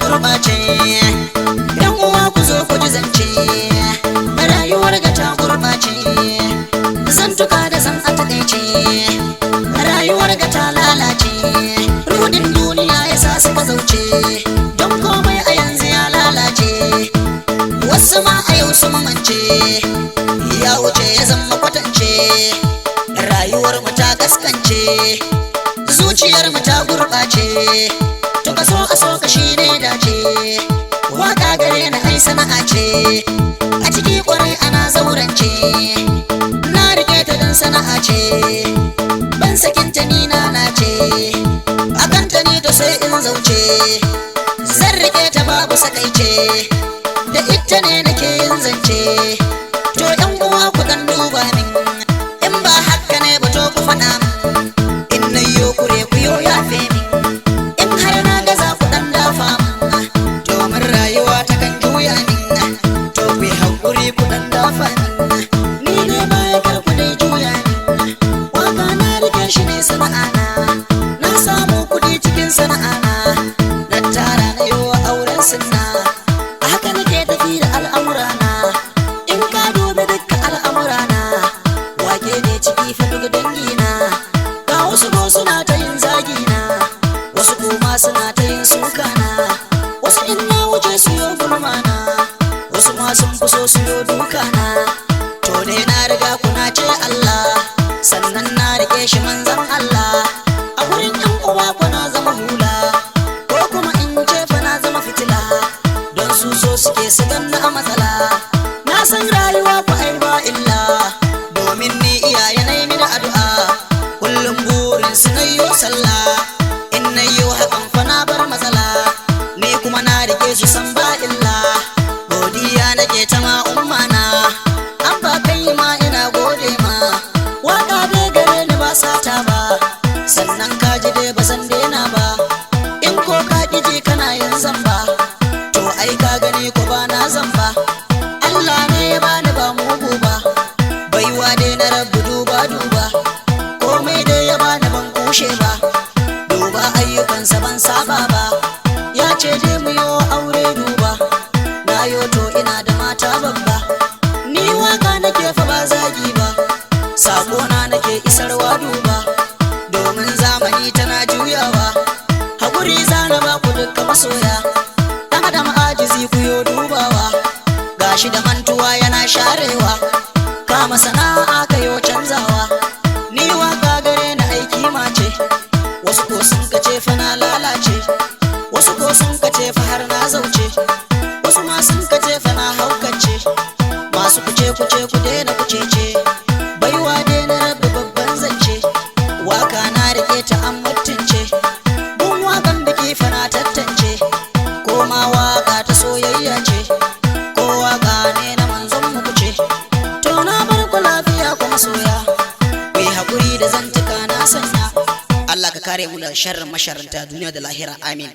gurɓace. Yan uwa ku zo ku ji zance, rayuwar ga ta gurɓace. Zantuka da san a taƙaice, rayuwar ga ta lalace. Rudin duniya ya sa su zauce, don komai a yanzu ya lalace. Wasu ma a yau sun mance, ya wuce ya zama kwatance. Rayuwar mu ta kaskance, zuciyar mu ta gurɓace. To ka so a so ka shi ne dace, waka gare na ai sana'a ce. A ciki kwarai ana zaurance, na rike ta don sana'a ce. Ban sakinta ni na nace, akan ta ne to sai in zauce. Zan rike ta babu sakaice, da ita ne nake yin zance. To yan uwa ku dan duba min, in ba haka ne ba to ku faɗa min. In na yo kure ku yo yafe min, in har na gaza ku dan dafa min. Domin rayuwa ta kan juya min, to ku yi haƙuri ku dan dafa min. Ni ne baya kar ku dai juya min, waka na rike shi ne sana'ana. Na samu kuɗi cikin sana'ana, na tara na yo auren sunna. A haka nake tafi da al'amurana, in ka dubi dukkan al'amurana. Wake ne ciki fa duk dangina, ga wasu ko suna ta yin zagina, wasu kuma suna ta yin sukana. Wasu in na wuce su yo gulmana, wasu ma sun fi so su yo dukana. To dai na riga kuna ce Allah, sannan na rike shi manzan Allah. A gurin yan uwa kuna zama hula, ko kuma in ce fa na zama fitila, don su so suke su ganna a matsala. Na san rayuwa ku ai ba illa, domin ni iyaye na yi mini addu'a. Kullum burin su na yo sallah, in na yo hakan fa na bar matsala. Ni kuma na rike su san ba illa, godiya nake ta ma ummana. An ba kai ma ina gode ma, waka bai gare ni ba sata ba. Sannan ka ji dai ba san daina ba, in ko ka ƙiji kana yin zamba. To ai ka gani ko ba na zamba, Allah ne ya bani ba mugu ba. Baiwa dai na rabu duba duba, komai dai ya bani ban kushe ba. Duba ayyukansa ban saba ba, ya ce dai mu yo aure duba. Na yo to ina da mata babba, ni waka nake fa ba zagi ba. Sako na nake isarwa duba, domin zamani tana juyawa. Haƙuri zana ba ku dukkan masoya, dan adam ajizi ku yo dubawa. Gashi da mantuwa yana sharewa, kama sana'a ka yo canzawa. Ni waka gare na aiki mace, wasu ko sun kace fa na lalace, wasu ko sun kace fa har na zauce, wasu ma sun kace fa na haukace. Masu kuce kuce ku daina kucece, baiwa dai na rabu babban zance. Waka na rike ta an mutunce, gun wakan biki fa na tantance. Ko ma waka ta soyayya ce, ko waka ne na manzon mu kuce. To na bar ku lafiya kuma soya, ku yi haƙuri da zantuka na sanya. Allah ka kare mu da sharrin masharanta duniya da lahira, amin.